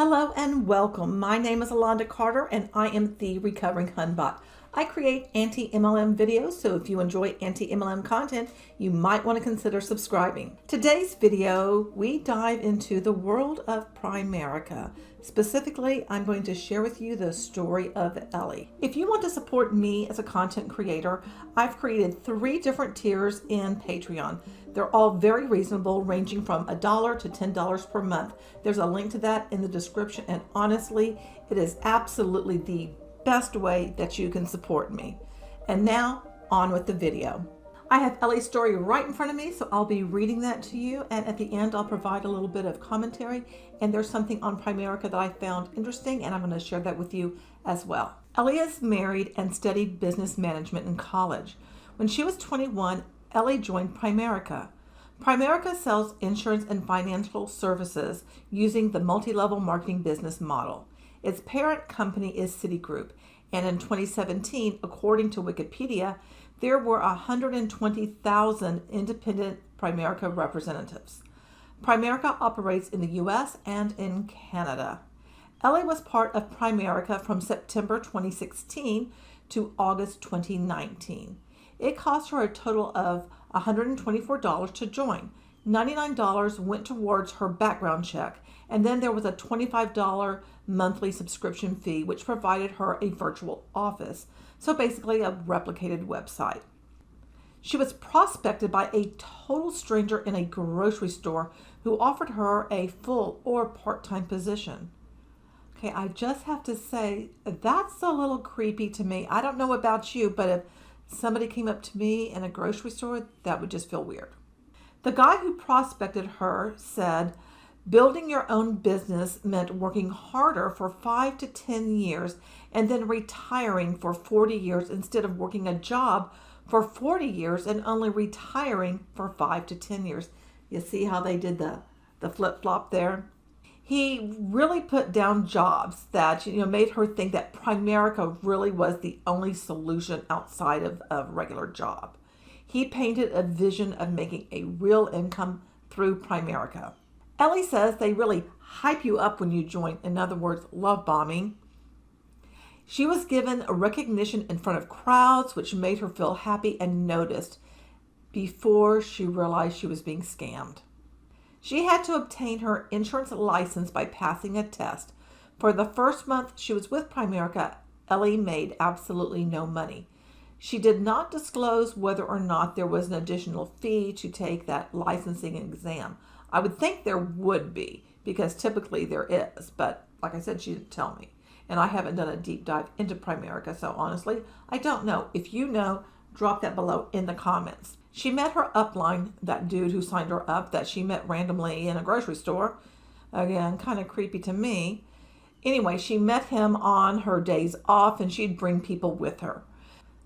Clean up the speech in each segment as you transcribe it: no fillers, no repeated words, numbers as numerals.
Hello and welcome. My name is Alonda Carter and I am the recovering Hunbot. I create anti-MLM videos, so if you enjoy anti-MLM content, you might want to consider subscribing. Today's video, we dive into the world of Primerica. Specifically, I'm going to share with you the story of Ellie. If you want to support me as a content creator, I've created 3 different tiers in Patreon. They're all very reasonable, ranging from $1 to $10 per month. There's a link to that in the description, and honestly, it is absolutely the best way that you can support me. And now, on with the video. I have Ellie's story right in front of me, so I'll be reading that to you, and at the end I'll provide a little bit of commentary, and there's something on Primerica that I found interesting, and I'm going to share that with you as well. Ellie is married and studied business management in college. When she was 21, Ellie joined Primerica. Primerica sells insurance and financial services using the multi-level marketing business model. Its parent company is Citigroup, and in 2017, according to Wikipedia, there were 120,000 independent Primerica representatives. Primerica operates in the US and in Canada. Ellie was part of Primerica from September 2016 to August 2019. It cost her a total of $124 to join. $99 went towards her background check, and then there was a $25 monthly subscription fee, which provided her a virtual office, so basically a replicated website. She was prospected by a total stranger in a grocery store who offered her a full or part-time position. Okay, I just have to say, that's a little creepy to me. I don't know about you, but if somebody came up to me in a grocery store, that would just feel weird. The guy who prospected her said, building your own business meant working harder for 5 to 10 years and then retiring for 40 years instead of working a job for 40 years and only retiring for 5 to 10 years. You see how they did the flip-flop there? He really put down jobs that, made her think that Primerica really was the only solution outside of a regular job. He painted a vision of making a real income through Primerica. Ellie says they really hype you up when you join, in other words, love bombing. She was given a recognition in front of crowds, which made her feel happy and noticed before she realized she was being scammed. She had to obtain her insurance license by passing a test. For the first month she was with Primerica, Ellie made absolutely no money. She did not disclose whether or not there was an additional fee to take that licensing exam. I would think there would be, because typically there is, but like I said, she didn't tell me. And I haven't done a deep dive into Primerica, so honestly, I don't know. If you know, drop that below in the comments. She met her upline, that dude who signed her up that she met randomly in a grocery store. Again, kind of creepy to me. Anyway, she met him on her days off, and she'd bring people with her.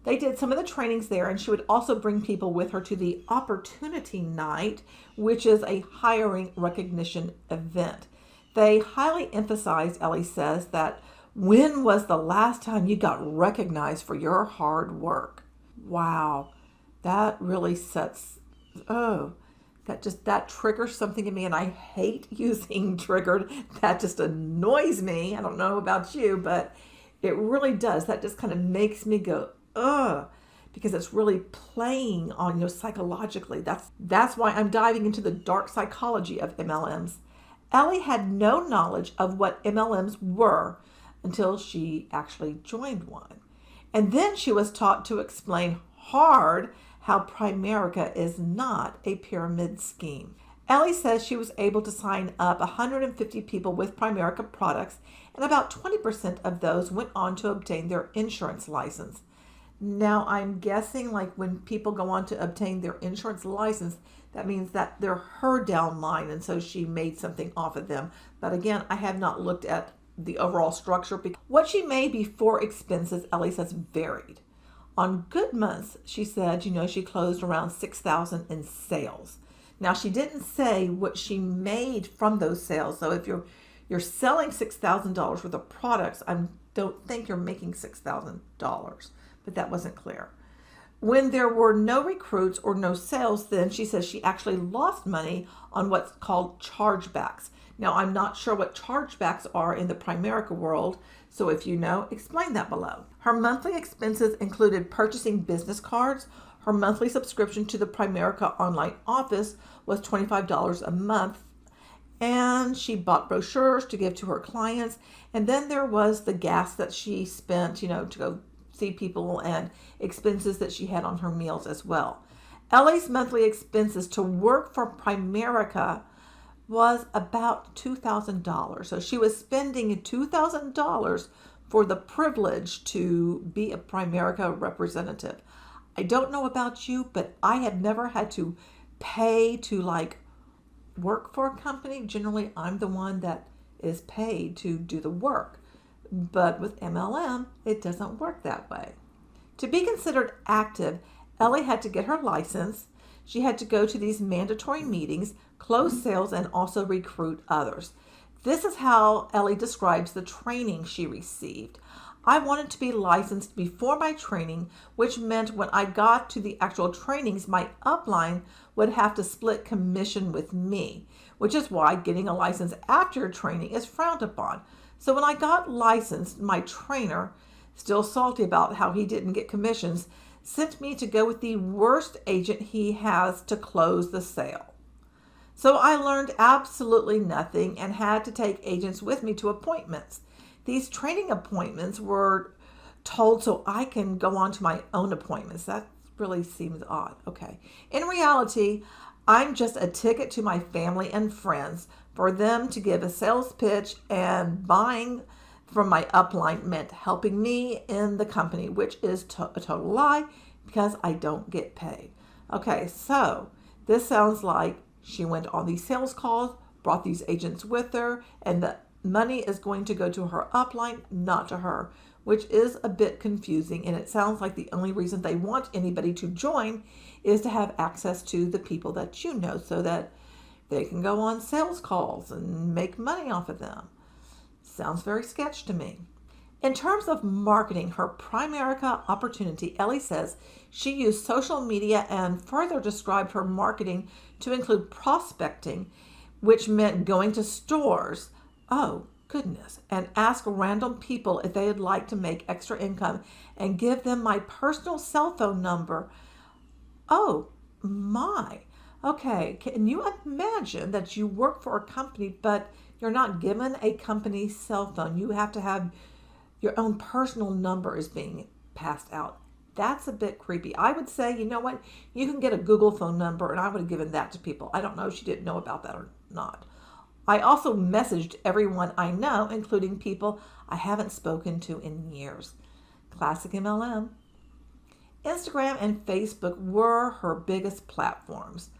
They did some of the trainings there, and she would also bring people with her to the Opportunity Night, which is a hiring recognition event. They highly emphasized, Ellie says, that when was the last time you got recognized for your hard work? Wow, that really that triggers something in me, and I hate using triggered. That just annoys me. I don't know about you, but it really does. That just kind of makes me go, ugh, because it's really playing on psychologically. That's why I'm diving into the dark psychology of MLMs. Ellie had no knowledge of what MLMs were until she actually joined one. And then she was taught to explain hard how Primerica is not a pyramid scheme. Ellie says she was able to sign up 150 people with Primerica products, and about 20% of those went on to obtain their insurance license. Now, I'm guessing like when people go on to obtain their insurance license, that means that they're her downline, and so she made something off of them. But again, I have not looked at the overall structure. What she made before expenses, Ellie says, varied. On good months, she said, she closed around $6,000 in sales. Now, she didn't say what she made from those sales. So if you're selling $6,000 worth of products, I don't think you're making $6,000. But that wasn't clear. When there were no recruits or no sales, then she says she actually lost money on what's called chargebacks. Now, I'm not sure what chargebacks are in the Primerica world, so if you know, explain that below. Her monthly expenses included purchasing business cards. Her monthly subscription to the Primerica online office was $25 a month, and she bought brochures to give to her clients. And then there was the gas that she spent, to go see people, and expenses that she had on her meals as well. Ellie's monthly expenses to work for Primerica was about $2,000. So she was spending $2,000 for the privilege to be a Primerica representative. I don't know about you, but I have never had to pay to work for a company. Generally, I'm the one that is paid to do the work. But with MLM, it doesn't work that way. To be considered active, Ellie had to get her license. She had to go to these mandatory meetings, close sales, and also recruit others. This is how Ellie describes the training she received. I wanted to be licensed before my training, which meant when I got to the actual trainings, my upline would have to split commission with me, which is why getting a license after training is frowned upon. So when I got licensed, my trainer, still salty about how he didn't get commissions, sent me to go with the worst agent he has to close the sale. So I learned absolutely nothing and had to take agents with me to appointments. These training appointments were told so I can go on to my own appointments. That really seems odd. Okay. In reality, I'm just a ticket to my family and friends for them to give a sales pitch, and buying from my upline meant helping me in the company, which is a total lie because I don't get paid. Okay, so this sounds like she went on these sales calls, brought these agents with her, and the money is going to go to her upline, not to her, which is a bit confusing. And it sounds like the only reason they want anybody to join is to have access to the people that you know so that they can go on sales calls and make money off of them. Sounds very sketch to me. In terms of marketing her Primerica opportunity, Ellie says she used social media and further described her marketing to include prospecting, which meant going to stores, oh goodness, and ask random people if they'd like to make extra income and give them my personal cell phone number. Oh my. Okay, can you imagine that you work for a company, but you're not given a company cell phone? You have to have your own personal number is being passed out. That's a bit creepy. I would say, you know what? You can get a Google phone number, and I would have given that to people. I don't know if she didn't know about that or not. I also messaged everyone I know, including people I haven't spoken to in years. Classic MLM. Instagram and Facebook were her biggest platforms.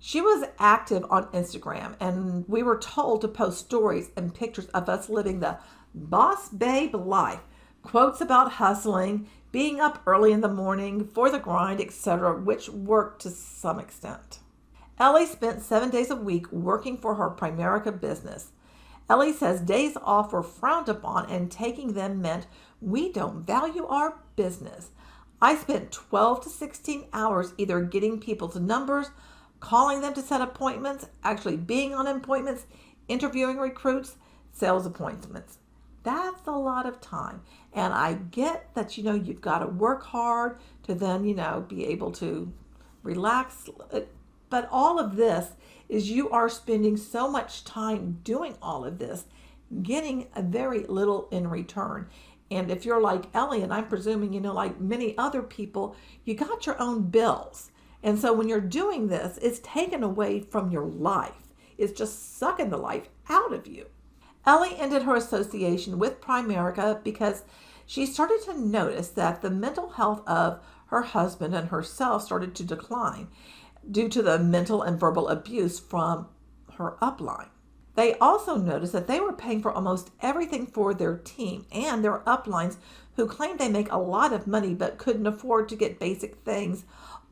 She was active on Instagram, and we were told to post stories and pictures of us living the boss babe life, quotes about hustling, being up early in the morning for the grind, etc., which worked to some extent. Ellie spent 7 days a week working for her Primerica business. Ellie says days off were frowned upon, and taking them meant we don't value our business. I spent 12 to 16 hours either getting people's numbers, calling them to set appointments, actually being on appointments, interviewing recruits, sales appointments. That's a lot of time. And I get that, you've got to work hard to then, be able to relax. But all of this is you are spending so much time doing all of this, getting a very little in return. And if you're like Ellie, and I'm presuming, like many other people, you got your own bills. And so when you're doing this, it's taken away from your life. It's just sucking the life out of you. Ellie ended her association with Primerica because she started to notice that the mental health of her husband and herself started to decline due to the mental and verbal abuse from her upline. They also noticed that they were paying for almost everything for their team and their uplines, who claimed they make a lot of money but couldn't afford to get basic things,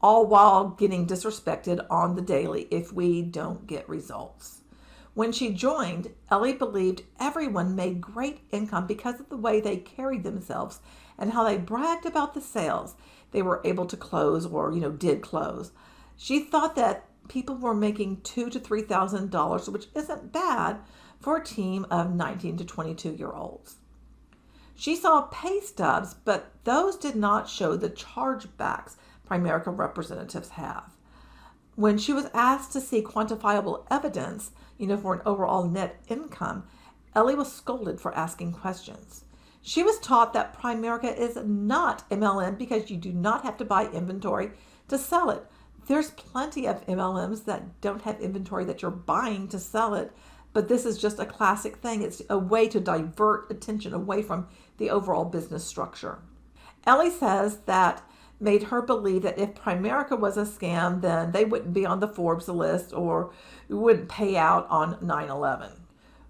all while getting disrespected on the daily if we don't get results. When she joined, Ellie believed everyone made great income because of the way they carried themselves and how they bragged about the sales they were able to close or, did close. She thought that people were making $2,000 to $3,000, which isn't bad for a team of 19 to 22-year-olds. She saw pay stubs, but those did not show the chargebacks Primerica representatives have. When she was asked to see quantifiable evidence, for an overall net income, Ellie was scolded for asking questions. She was taught that Primerica is not MLM because you do not have to buy inventory to sell it. There's plenty of MLMs that don't have inventory that you're buying to sell it, but this is just a classic thing. It's a way to divert attention away from the overall business structure. Ellie says that made her believe that if Primerica was a scam, then they wouldn't be on the Forbes list or wouldn't pay out on 9/11.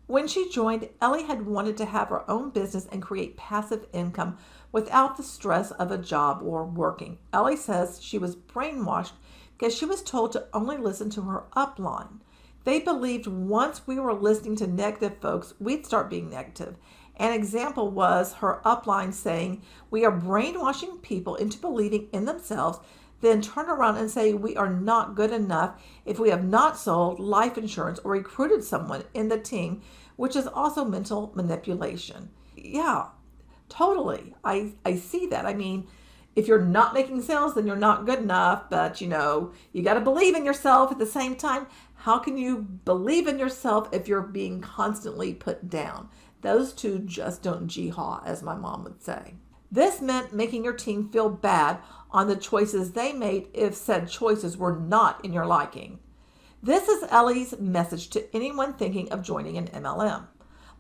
When she joined, Ellie had wanted to have her own business and create passive income without the stress of a job or working. Ellie says she was brainwashed because she was told to only listen to her upline. They believed once we were listening to negative folks, we'd start being negative. An example was her upline saying, "We are brainwashing people into believing in themselves, then turn around and say we are not good enough if we have not sold life insurance or recruited someone in the team," which is also mental manipulation. Yeah, totally. I see that. I mean, if you're not making sales, then you're not good enough, but you got to believe in yourself at the same time. How can you believe in yourself if you're being constantly put down? Those two just don't jee-haw, as my mom would say. This meant making your team feel bad on the choices they made if said choices were not in your liking. This is Ellie's message to anyone thinking of joining an MLM.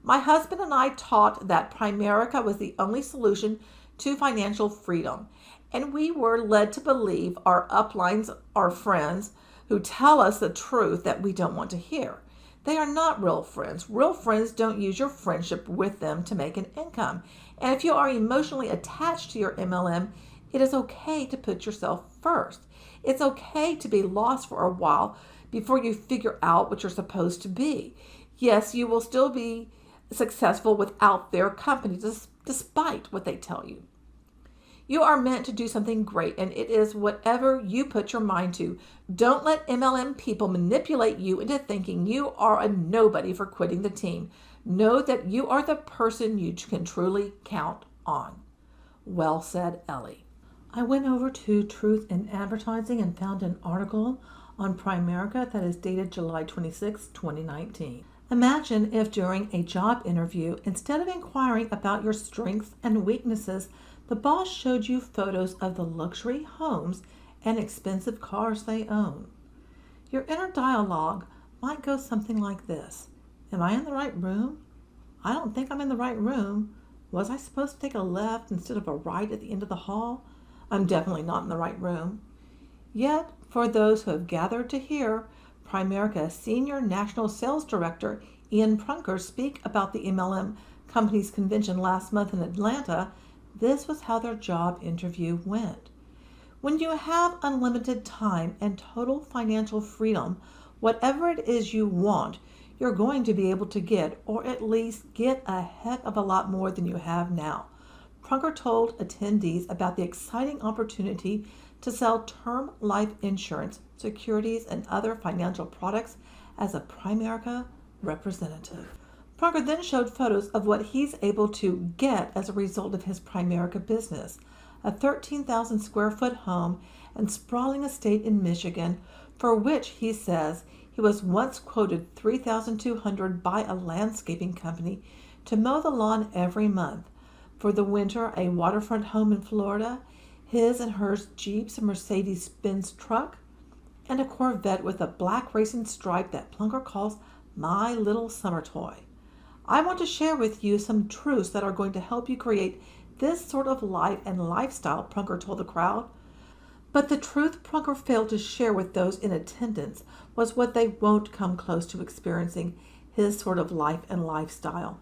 My husband and I taught that Primerica was the only solution to financial freedom, and we were led to believe our uplines are friends who tell us the truth that we don't want to hear. They are not real friends. Real friends don't use your friendship with them to make an income. And if you are emotionally attached to your MLM, it is okay to put yourself first. It's okay to be lost for a while before you figure out what you're supposed to be. Yes, you will still be successful without their company, despite what they tell you. You are meant to do something great, and it is whatever you put your mind to. Don't let MLM people manipulate you into thinking you are a nobody for quitting the team. Know that you are the person you can truly count on. Well said, Ellie. I went over to Truth in Advertising and found an article on Primerica that is dated July 26, 2019. Imagine if during a job interview, instead of inquiring about your strengths and weaknesses, the boss showed you photos of the luxury homes and expensive cars they own. Your inner dialogue might go something like this. Am I in the right room? I don't think I'm in the right room. Was I supposed to take a left instead of a right at the end of the hall? I'm definitely not in the right room. Yet, for those who have gathered to hear Primerica Senior National Sales Director Ian Prunker speak about the MLM Companies Convention last month in Atlanta, this was how their job interview went. When you have unlimited time and total financial freedom, whatever it is you want, you're going to be able to get, or at least get a heck of a lot more than you have now. Prunker told attendees about the exciting opportunity to sell term life insurance, securities, and other financial products as a Primerica representative. Prunker then showed photos of what he's able to get as a result of his Primerica business, a 13,000 square foot home and sprawling estate in Michigan, for which he says he was once quoted $3,200 by a landscaping company to mow the lawn every month. For the winter, a waterfront home in Florida, his and hers Jeeps and Mercedes-Benz truck, and a Corvette with a black racing stripe that Prunker calls my little summer toy. I want to share with you some truths that are going to help you create this sort of life and lifestyle, Prunker told the crowd. But the truth Prunker failed to share with those in attendance was what they won't come close to experiencing his sort of life and lifestyle.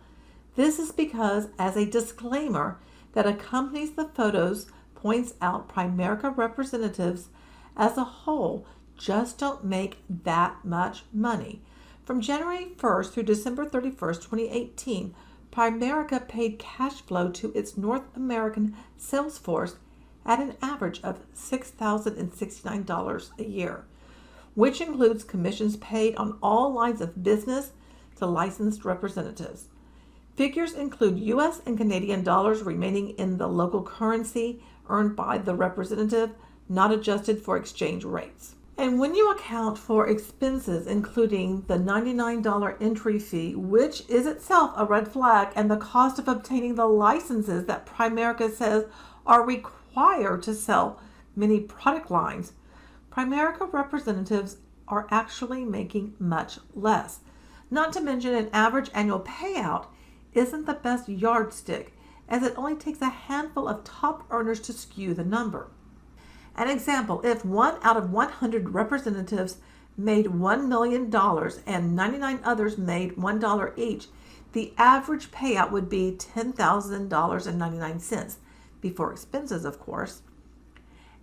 This is because, as a disclaimer that accompanies the photos, points out Primerica representatives as a whole just don't make that much money. From January 1st through December 31st, 2018, Primerica paid cash flow to its North American sales force at an average of $6,069 a year, which includes commissions paid on all lines of business to licensed representatives. Figures include U.S. and Canadian dollars remaining in the local currency earned by the representative, not adjusted for exchange rates. And when you account for expenses, including the $99 entry fee, which is itself a red flag, and the cost of obtaining the licenses that Primerica says are required to sell many product lines, Primerica representatives are actually making much less. Not to mention, an average annual payout isn't the best yardstick, as it only takes a handful of top earners to skew the number. An example, if 1 out of 100 representatives made $1 million and 99 others made $1 each, the average payout would be $10,000.99, before expenses, of course.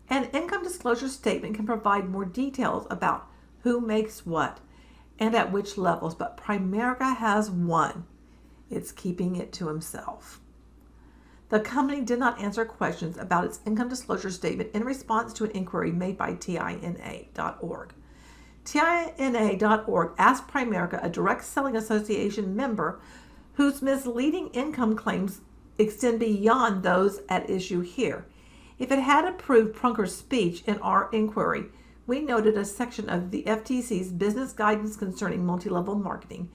An income disclosure statement can provide more details about who makes what and at which levels, but Primerica has one. It's keeping it to himself. The company did not answer questions about its income disclosure statement in response to an inquiry made by TINA.org. TINA.org asked Primerica, a direct selling association member whose misleading income claims extend beyond those at issue here, if it had approved Prunker's speech. In our inquiry, we noted a section of the FTC's business guidance concerning multi-level marketing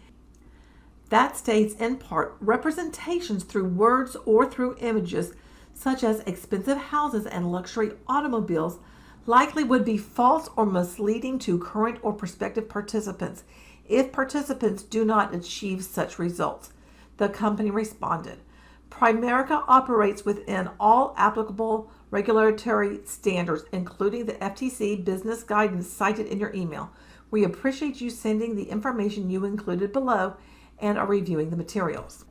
that states, in part, representations through words or through images, such as expensive houses and luxury automobiles, likely would be false or misleading to current or prospective participants if participants do not achieve such results. The company responded, Primerica operates within all applicable regulatory standards, including the FTC business guidance cited in your email. We appreciate you sending the information you included below and are reviewing the materials.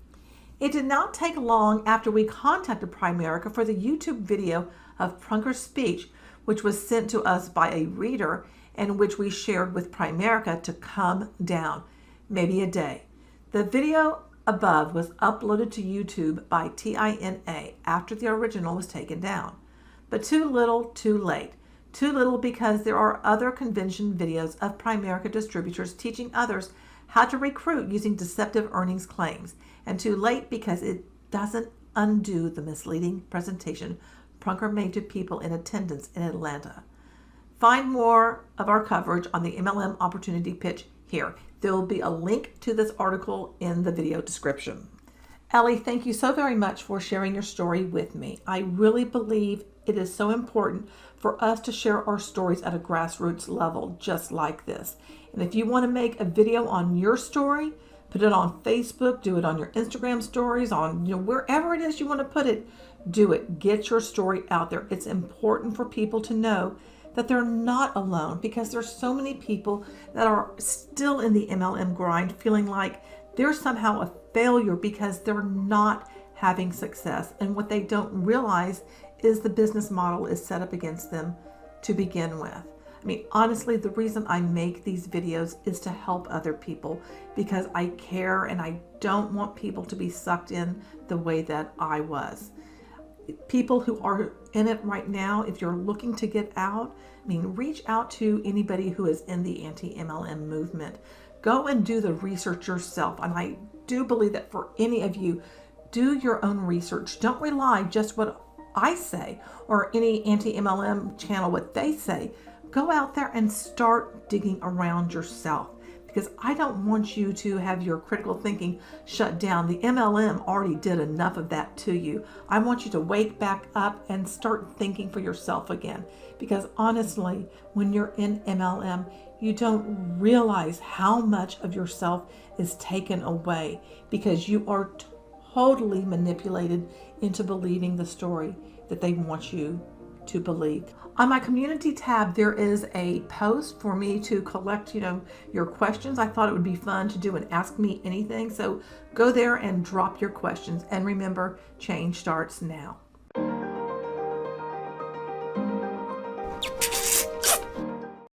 It did not take long after we contacted Primerica for the YouTube video of Prunker's speech, which was sent to us by a reader and which we shared with Primerica, to come down, maybe a day. The video above was uploaded to YouTube by TINA after the original was taken down. But too little, too late. Too little because there are other convention videos of Primerica distributors teaching others how to recruit using deceptive earnings claims, and too late because it doesn't undo the misleading presentation Prunker made to people in attendance in Atlanta. Find more of our coverage on the MLM opportunity pitch here. There will be a link to this article in the video description. Ellie, thank you so very much for sharing your story with me. I really believe it is so important for us to share our stories at a grassroots level just like this. And if you want to make a video on your story, put it on Facebook, do it on your Instagram stories, on wherever it is you want to put it, do it. Get your story out there. It's important for people to know that they're not alone, because there's so many people that are still in the MLM grind feeling like they're somehow a failure because they're not having success. And what they don't realize is the business model is set up against them to begin with. I mean, honestly, the reason I make these videos is to help other people, because I care and I don't want people to be sucked in the way that I was. People who are in it right now, if you're looking to get out, I mean, reach out to anybody who is in the anti-MLM movement. Go and do the research yourself. And I do believe that for any of you, do your own research. Don't rely just what I say or any anti-MLM channel, what they say. Go out there and start digging around yourself, because I don't want you to have your critical thinking shut down. The MLM already did enough of that to you. I want you to wake back up and start thinking for yourself again, because honestly, when you're in MLM, you don't realize how much of yourself is taken away because you are totally manipulated into believing the story that they want you to believe. On my community tab, there is a post for me to collect, your questions. I thought it would be fun to do an Ask Me Anything. So go there and drop your questions. And remember, change starts now.